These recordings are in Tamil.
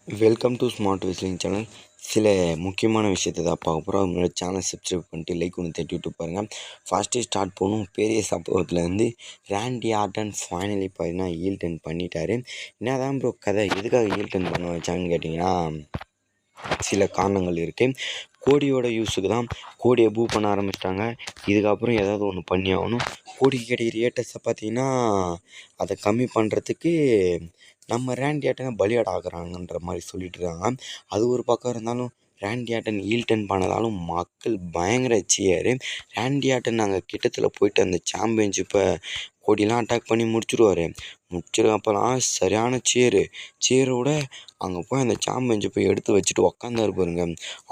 Welcome to smart whistling channel. சில முக்கியமான விஷயத்தை தான் பார்க்க போகிறோம். அவங்களோட சேனல் சப்ஸ்கிரைப் பண்ணிட்டு லைக் ஒன்று தட்டி விட்டு பாருங்கள். ஃபஸ்ட்டு ஸ்டார்ட் பண்ணும். பெரிய சம்பவத்துலேருந்து ராண்டி ஆர்டன் ஃபைனலி பார்த்தீங்கன்னா ஹீல் பண்ணிட்டாரு. என்ன தான் ப்ரோ கதை, எதுக்காக ஹீல் பண்ண வச்சாங்கன்னு கேட்டிங்கன்னா சில காரணங்கள் இருக்குது. கோடியோட யூஸுக்கு தான் கோடியை பூ பண்ண ஆரம்பிச்சிட்டாங்க. இதுக்கப்புறம் ஏதாவது ஒன்று பண்ணி ஆகணும். கோடிக்கு கிடைக்கிற ஏட்டஸை பார்த்தீங்கன்னா அதை கம்மி பண்ணுறதுக்கு நம்ம ராண்டி ஆட்டனை பலியாட ஆகுறாங்கன்ற மாதிரி சொல்லிட்டு இருக்காங்க. அது ஒரு பக்கம் இருந்தாலும் ராண்டி ஆட்டன் ஹீல் பண்ணதாலும் மக்கள் பயங்கர சியரு. ராண்டி ஆட்டன் நாங்கள் கிட்டத்தில் போயிட்டு அந்த சாம்பியன்ஷிப்பை கோடிலாம் அட்டாக் பண்ணி முடிச்சுடுவார். முடிச்சிருக்கப்பலாம் சரியான சேரோட அங்கே போய் அந்த சாம்பியன்ஷிப்பை எடுத்து வச்சுட்டு உக்காந்தாரு பாருங்க.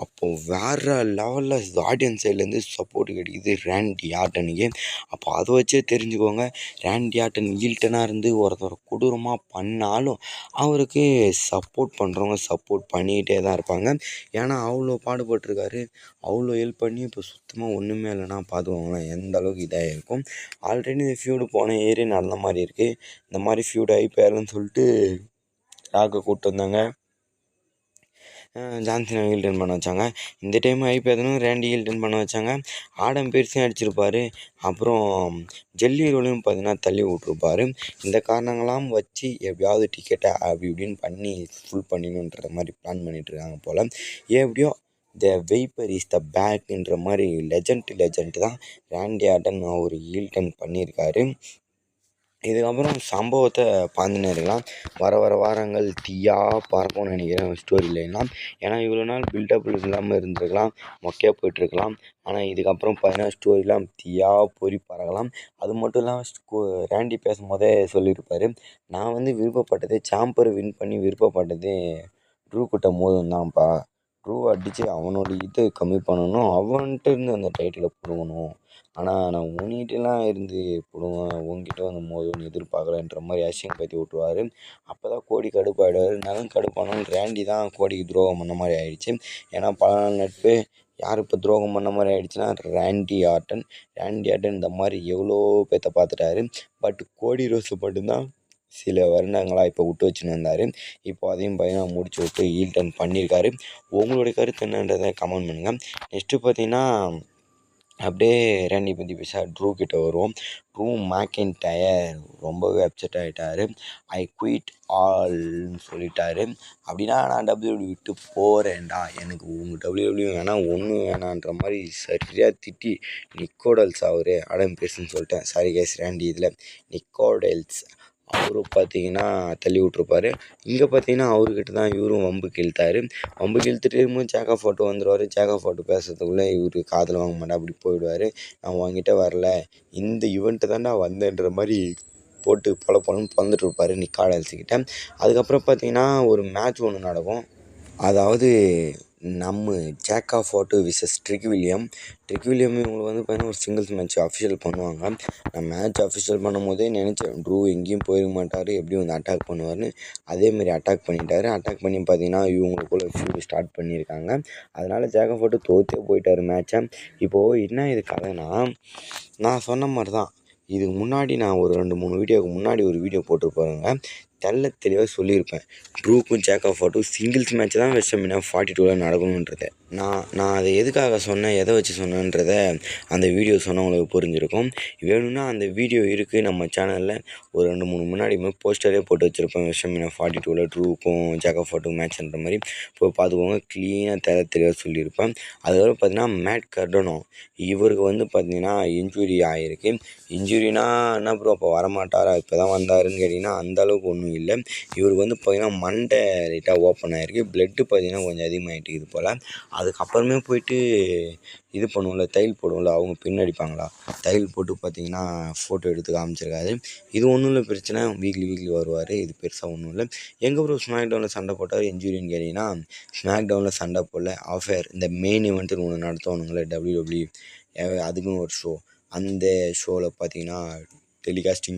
அப்போது வேறு லெவலில் ஆடியன்ஸ் சைட்லேருந்து சப்போர்ட் கிடைக்குது ராண்டி ஆர்டனுக்கு. அப்போ அதை வச்சே தெரிஞ்சுக்கோங்க, ராண்டி ஆர்டன் ஹீல்டனாக இருந்து ஒருத்தர் கொடூரமாக பண்ணாலும் அவருக்கு சப்போர்ட் பண்ணுறவங்க சப்போர்ட் பண்ணிக்கிட்டே தான் இருப்பாங்க. ஏன்னா அவ்வளோ பாடுபட்டிருக்காரு, அவ்வளோ ஹெல்ப் பண்ணி இப்போ சுத்தமாக ஒன்றுமே இல்லைன்னா பார்த்துக்கோங்களேன் எந்த அளவுக்கு இதாக இருக்கும். ஆல்ரெடி இந்த ஃபியூடு போன ஏரியா நடந்த மாதிரி இருக்குது. இந்த மாதிரி ஃபியூடு ஐபிஎல்னு சொல்லிட்டு ராக்கை கூப்பிட்டு வந்தாங்க, ஜான்சனை ஹீல்டன் பண்ண வச்சாங்க. இந்த டைம் ஐபிஎல்லும் ராண்டி ஹீல்டன் பண்ண வச்சாங்க. ஆடம் பெருசையும் அடிச்சிருப்பார். அப்புறம் ஜெல்லி ரோலையும் பார்த்தீங்கன்னா தள்ளி விட்ருப்பார். இந்த காரணங்களாம் வச்சு எப்படியாவது டிக்கெட்டை அப்படி இப்படின்னு பண்ணி ஃபுல் பண்ணிடணுன்ற மாதிரி பிளான் பண்ணிகிட்ருக்காங்க போல். எப்படியோ த வெய்ப்பர் இஸ் த பேக்ன்ற மாதிரி லெஜண்ட் தான் ராண்டி ஆர்டன் அவர் ஹீல்டன் பண்ணியிருக்காரு. இதுக்கப்புறம் சம்பவத்தை பார்த்துன்னு இருக்கலாம். வர வாரங்கள் தீயாக பறக்கும்னு நினைக்கிறேன் ஸ்டோரி லைன்லாம். ஏன்னா இவ்வளோ நாள் பில்டப் இல்லாமல் இருந்திருக்கலாம், மொக்கையாக போய்ட்டுருக்கலாம். ஆனால் இதுக்கப்புறம் பார்த்தீங்கன்னா ஸ்டோரிலாம் தீயாக பொறி பறக்கலாம். அது மட்டும் இல்லாமல் ராண்டி பேசும்போதே சொல்லியிருப்பார், நான் வந்து விருப்பப்பட்டதே சாம்பர் வின் பண்ணி விருப்பப்பட்டதே ட்ரூ கிட்ட மோதும் தான்ப்பா. ட்ரூ அடித்து அவனோட இதை கம்மி பண்ணணும், அவன்கிட்ட இருந்து அந்த டைட்டிலை பிடுங்கணும். ஆனால் நான் உன்கிட்டலாம் இருந்து பிடுங்குவேன், உங்ககிட்ட வந்து மோதுன்னு எதிர்பார்க்கலன்ற மாதிரி அசிங்கப்படுத்தி விட்ருவார். அப்போ தான் கோடி கடுப்பாயிடுவார். நகன் கடுப்பானாலும் ராண்டி தான் கோடிக்கு துரோகம் பண்ண மாதிரி ஆயிடுச்சு. ஏன்னா பல நாள் நட்பு யார் இப்போ துரோகம் பண்ண மாதிரி ஆயிடுச்சுன்னா ராண்டி ஆர்டன் இந்த மாதிரி எவ்வளோ பேர்த்த பார்த்துட்டாரு. பட் கோடி ரோஸு மட்டும்தான் சில வருடங்களாக இப்போ விட்டு வச்சுன்னு வந்தார். இப்போ அதையும் பார்த்தீங்கன்னா முடிச்சு விட்டு ஹீல்டன் பண்ணியிருக்காரு. உங்களுடைய கருத்து என்னன்றதை கமெண்ட் பண்ணுங்கள். நெக்ஸ்ட்டு பார்த்தீங்கன்னா அப்படியே ராண்டி பற்றி பேச ட்ரூ கிட்ட வருவோம். ட்ரூ மேக்கின்டயர் ரொம்பவே அப்செட் ஆகிட்டார். ஐ குயிட் ஆல்னு சொல்லிட்டாரு. அப்படின்னா நான் டபிள்யூடபிள்யூ விட்டு போகிறேன்டா, எனக்கு உங்கள் டபிள்யூடபிள்யூ வேணாம், ஒன்றும் வேணான்ற மாதிரி சரியாக திட்டி நிக்கோடல்ஸ் அவர் அடம் பேசுன்னு சொல்லிட்டேன். சாரி கேஸ் ராண்டி இதில் நிக்கோடல்ஸ் அவரு பார்த்தீங்கன்னா தள்ளி விட்ருப்பாரு. இங்கே பார்த்தீங்கன்னா அவர்கிட்ட தான் இவரும் வம்புக்கு இழுத்தாரு. வம்புக்கு இழுத்துட்டு இருக்கும்போது ஜேக்கா ஃபோட்டோ வந்துடுவார். ஜேக்கா ஃபோட்டோ பேசுறதுக்குள்ளே இவர் காதில் வாங்க மாட்டா அப்படி போயிடுவார். நான் உங்ககிட்ட வரல, இந்த ஈவெண்ட்டு தான்டா வந்தேன்ற மாதிரி போட்டு பொலன்னு பொழந்துட்டு இருப்பார் நிக்காடல்ஸுக்கிட்ட. அதுக்கப்புறம் பார்த்தீங்கன்னா ஒரு மேட்ச் ஒன்று நடக்கும். அதாவது நம்ம ஜேக்கா ஃபோட்டோ விசஸ் ட்ரிக் வில்லியம் இவங்களுக்கு வந்து பார்த்தீங்கன்னா ஒரு சிங்கிள்ஸ் மேட்ச் அஃபிஷியல் பண்ணுவாங்க. நான் மேட்ச் அஃபிஷியல் பண்ணும்போதே நினச்சேன் ட்ரூ எங்கேயும் போயிட மாட்டார், எப்படியும் வந்து அட்டாக் பண்ணுவார்னு. அதேமாதிரி அட்டாக் பண்ணிட்டார். அட்டாக் பண்ணி பார்த்தீங்கன்னா இவங்களுக்குள்ள ஃபியூட் ஸ்டார்ட் பண்ணியிருக்காங்க. அதனால் ஜேக்கா ஃபோட்டோ தோற்றே போயிட்டார் மேட்சை. இப்போது என்ன இது கதைனா, நான் சொன்ன மாதிரி தான் இதுக்கு முன்னாடி நான் ஒரு 2-3 வீடியோவுக்கு முன்னாடி ஒரு வீடியோ போட்டிருப்பாருங்க. தெளிவாக சொல்லியிருப்பேன், ட்ரூக்கும் ஜேக்கா ஃபோட்டோ சிங்கிள்ஸ் மேட்ச் தான் WrestleMania 42 நடக்கணுன்றதை. நான் அதை எதுக்காக சொன்னேன், எதை வச்சு சொன்னேன்றதை அந்த வீடியோ சொன்னவங்களுக்கு புரிஞ்சிருக்கும். வேணும்னா அந்த வீடியோ இருக்குது நம்ம சேனலில். ஒரு 2-3 முன்னாடி போஸ்டரே போட்டு வச்சுருப்பேன், WrestleMania 42 ட்ரூக்கும் ஜேக்கா ஃபோட்டோ மேட்ச்ன்ற மாதிரி. போய் பார்த்துக்கோங்க, க்ளீனாக தெளிவாக சொல்லியிருப்பேன். அதுக்கப்புறம் பார்த்தீங்கன்னா மேட் கர்டனோ இவருக்கு வந்து பார்த்தீங்கன்னா இன்ஜுரி ஆகிருக்கு. இன்ஜுரினா என்ன ப்ரோ அப்போ வரமாட்டாரா, இப்போ தான் வந்தாருன்னு கேட்டிங்கன்னா அந்தளவுக்கு ஒன்றும் இல்லை. இவருக்கு வந்து பார்த்திங்கன்னா மண்டை லைட்டாக ஓப்பன் ஆகிருக்கு. ப்ளட்டு பார்த்திங்கன்னா கொஞ்சம் அதிகமாகிட்டு இது போல். அதுக்கப்புறமே போயிட்டு இது பண்ணுவோம்ல, தையல் போடுவோம்ல, அவங்க பின்னடிப்பாங்களா, தையல் போட்டு பார்த்திங்கன்னா ஃபோட்டோ எடுத்து காமிச்சிருக்காரு. இது ஒன்றும் இல்லை பிரச்சனை, வீக்லி வருவார், இது பெருசாக ஒன்றும் இல்லை. எங்கே ப்ரோ ஸ்மாக் டவுனில் சண்டை போட்டார் இன்ஜுரின்னு கேட்டிங்கன்னா, ஸ்மாக் டவுனில் சண்டை போடல, ஆஃபேர் இந்த மெயின் ஈவெண்ட்டுன்னு ஒன்று நடத்துவானுங்களே டபிள்யூடபிள்யூ, அதுக்குன்னு ஒரு ஷோ, அந்த ஷோவில் பார்த்திங்கன்னா டெலிகாஸ்டிங்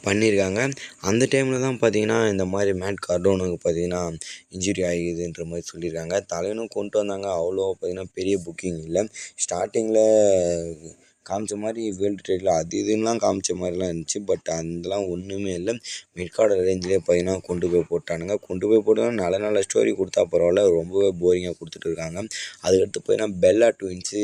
பண்ணியிருக்காங்க. அந்த டைமில் தான் பார்த்திங்கன்னா இந்த மாதிரி மேட் கார்டோனுக்கு பார்த்திங்கன்னா இன்ஜுரி ஆகிடுதுன்ற மாதிரி சொல்லியிருக்காங்க. தலைவனும் கொண்டு வந்தாங்க, அவ்வளோ பார்த்திங்கன்னா பெரிய புக்கிங் இல்லை. ஸ்டார்டிங்கில் காமிச்ச மாதிரி வேர்ல்டு டைட்டில் அது இதுன்னெலாம் காமிச்ச மாதிரிலாம் இருந்துச்சு. பட் அதெல்லாம் ஒன்றுமே இல்லை. மிட் கார்டு ரேஞ்சிலே பார்த்தீங்கன்னா கொண்டு போய் போட்டானுங்க. கொண்டு போய் போட்டு நல்ல நல்ல ஸ்டோரி கொடுத்தா பரவாயில்ல, ரொம்பவே போரிங்காக கொடுத்துட்டு இருக்காங்க. அதுக்கடுத்து பார்த்தீங்கன்னா பெல்லா ட்வின்ஸு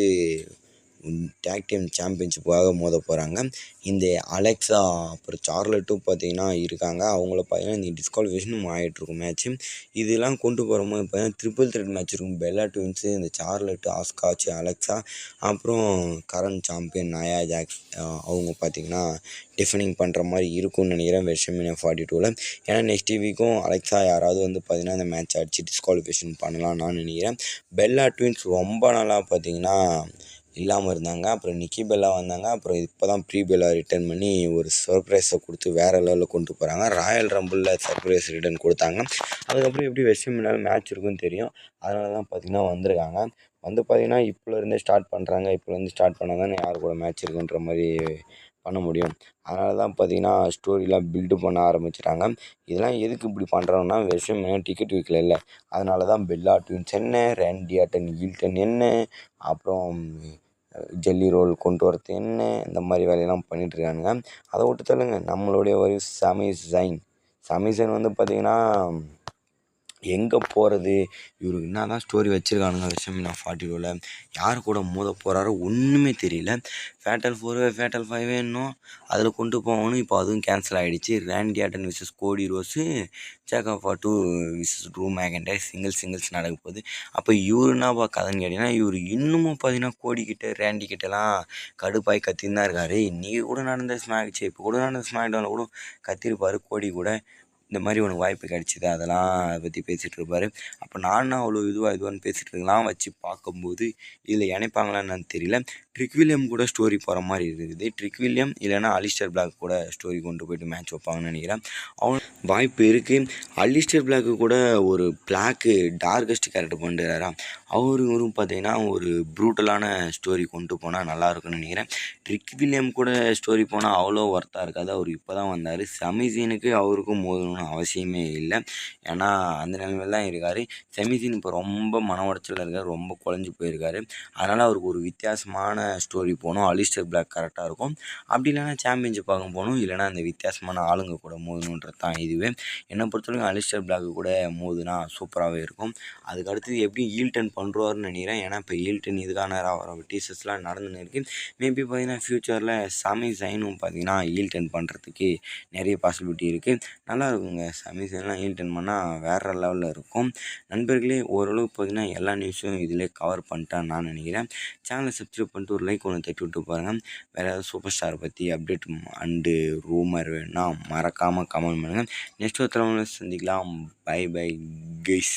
டேக் டீம் சாம்பியன்ஷிப்புக்காக மோத போகிறாங்க. இந்த அலெக்ஸா அப்புறம் சார்லட்டும் பார்த்தீங்கன்னா இருக்காங்க. அவங்கள பார்த்தீங்கன்னா இந்த டிஸ்குவாலிஃபிகேஷனும் ஆகிட்டுருக்கும் மேட்ச்சு. இதெல்லாம் கொண்டு போகும்போது பார்த்தீங்கன்னா ட்ரிபிள் த்ரெட் மேட்ச் இருக்கும். பெல்லா ட்வின்ஸு, இந்த சார்லட்டு, ஆஸ்காச்சு, அலெக்ஸா, அப்புறம் கரண்ட் சாம்பியன் நயா ஜாக்ஸ் அவங்க பார்த்தீங்கன்னா டிஃபெண்டிங் பண்ணுற மாதிரி இருக்கும்னு நினைக்கிறேன் WrestleMania 42ல். ஏன்னா நெக்ஸ்ட் வீக்கும் அலெக்ஸா யாராவது வந்து பார்த்தீங்கன்னா இந்த மேட்ச் அடித்து டிஸ்குவாலிஃபிகேஷன் பண்ணலாம் நான் நினைக்கிறேன். பெல்லா ட்வின்ஸ் ரொம்ப நாளாக பார்த்தீங்கன்னா இல்லாமல் இருந்தாங்க. அப்புறம் நிக்கி பெல்லா வந்தாங்க. அப்புறம் இப்போ தான் ப்ரீ பெல்லா ரிட்டர்ன் பண்ணி ஒரு சர்ப்ரைஸை கொடுத்து வேறு லெவலில் கொண்டு போகிறாங்க. ராயல் ரம்பிளில் சர்ப்ரைஸ் ரிட்டர்ன் கொடுத்தாங்க. அதுக்கப்புறம் எப்படி WrestleManiaவில் மேட்ச் இருக்குன்னு தெரியும். அதனால தான் பார்த்திங்கன்னா வந்திருக்காங்க. வந்து பார்த்திங்கன்னா இப்போலேருந்தே ஸ்டார்ட் பண்ணுறாங்க. இப்போலேருந்து ஸ்டார்ட் பண்ணால் தானே யார் கூட மேட்ச் இருக்குன்ற மாதிரி பண்ண முடியும். அதனால தான் பார்த்திங்கன்னா ஸ்டோரிலாம் பில்டு பண்ண ஆரம்பிச்சிட்டாங்க. இதெல்லாம் எதுக்கு இப்படி பண்ணுறோன்னா WrestleMania டிக்கெட் விற்கல இல்லை, அதனால தான் பெல்லா ட்வின்ஸ் என்ன, ரேண்டி ஆர்டன் ஹில்டன் என்ன, அப்புறம் ஜெல்லி ரோல் கொண்டு வரது என்ன, இந்த மாதிரி வேலையெல்லாம் பண்ணிகிட்ருக்கானுங்க. அதை விட்டு தள்ளுங்க, நம்மளுடைய ஒரு சமி ஜைன் வந்து பார்த்திங்கன்னா எங்கே போகிறது, இவருக்கு என்ன தான் ஸ்டோரி வச்சுருக்கானுங்க WrestleMania 42ல், யார் கூட மோத போகிறாரோ ஒன்றுமே தெரியல. ஃபேட்டல் 4 ஃபேட்டல் 5 இன்னும் அதில் கொண்டு போகணும். இப்போ அதுவும் கேன்சல் ஆகிடுச்சு. Randy Orton versus Cody Rhodes, Jacob Fatu versus Drew McIntyre singles நடக்க போகுது. அப்போ இவரு என்னப்பா கதைன்னு கேட்டிங்கன்னா, இவர் இன்னமும் பார்த்தீங்கன்னா கோடிக்கிட்ட ரேண்டி கிட்டலாம் கடுப்பாய் கத்தின்னு தான் இருக்கார். இன்றைக்கி கூட நடந்த இப்போ கூட நடந்த ஸ்மாக்டவுனில் கூட கத்திருப்பார் கோடி கூட. இந்த மாதிரி உனக்கு வாய்ப்பு கிடச்சிது, அதெல்லாம் அதை பற்றி பேசிகிட்டு இருப்பார். அப்போ நானும் அவ்வளோ இதுவான்னு பேசிகிட்டு இருக்கலாம் வச்சு பார்க்கும்போது இதில் இணைப்பாங்களான்னு என்னன்னு தெரியல. ட்ரிக் வில்லியம் கூட ஸ்டோரி போகிற மாதிரி இருக்குது. ட்ரிக் வில்லியம் இல்லைனா அலிஸ்டர் பிளாக் கூட ஸ்டோரி கொண்டு போய்ட்டு மேட்ச் வைப்பாங்கன்னு நினைக்கிறேன். அவன் வாய்ப்பு இருக்குது. அலிஸ்டர் பிளாக்கு கூட ஒரு பிளாக்கு டார்கஸ்ட் கேரக்டர் பண்ணுறாரா, அவரும் பார்த்தீங்கன்னா ஒரு ப்ரூட்டலான ஸ்டோரி கொண்டு போனால் நல்லாயிருக்குன்னு நினைக்கிறேன். ட்ரிக் வில்லியம் கூட ஸ்டோரி போனால் அவ்வளோ ஒர்த்தாக இருக்காது. அவர் இப்போ தான் வந்தார். செமிசீனுக்கு அவருக்கும் மோதணும்னு அவசியமே இல்லை. ஏன்னா அந்த நிலைமையில் தான் இருக்கார். செமிசீன் இப்போ ரொம்ப மன உடச்சலில் இருக்கார், ரொம்ப குழஞ்சி போயிருக்காரு. அதனால் அவருக்கு ஒரு வித்தியாசமான ஸ்டோரி போகணும். அலிஸ்டர் பிளாக் கரெக்டாக இருக்கும். அப்படி இல்லைனா சாம்பியன்ஷிப் பார்க்க போகணும், இல்லைனா அந்த வித்தியாசமான ஆளுங்க கூட மோதணுன்றது தான் இதுவே. என்னை பொறுத்தவரைக்கும் அலிஸ்டர் பிளாக்கு கூட மோதுனா சூப்பராகவே இருக்கும். அதுக்கு அடுத்தது எப்படி ஹீல்டன் பண்ணுறாருன்னு நினைக்கிறேன். ஏன்னா இப்போ ஹீல்டன் இதுக்கான டீசர்ஸ்லாம் நடந்துன்னு இருக்குது. மேபி பார்த்தீங்கன்னா ஃப்யூச்சரில் சமி ஜைனும் பார்த்தீங்கன்னா ஹீல்டன் பண்ணுறதுக்கு நிறைய பாசிபிலிட்டி இருக்குது. நல்லா இருக்குங்க. சமி ஜைன்லாம் ஹீல்டன் பண்ணால் வேறு லெவலில் இருக்கும். நண்பர்களே, ஓரளவுக்கு பார்த்தீங்கன்னா எல்லா நியூஸும் இதிலே கவர் பண்ணிட்டேன் நான் நினைக்கிறேன். சேனலை சப்ஸ்கிரைப் பண்ணிட்டு ஒரு லைக் ஒன்று தட்டி விட்டு பாருங்கள். வேறு ஏதாவது சூப்பர் ஸ்டாரை பற்றி அப்டேட் அண்டு ரூமர் வேணுன்னா மறக்காமல் கமெண்ட் பண்ணுங்கள். நெக்ஸ்ட் ஒரு தலைமுறை சந்திக்கலாம். Bye guys.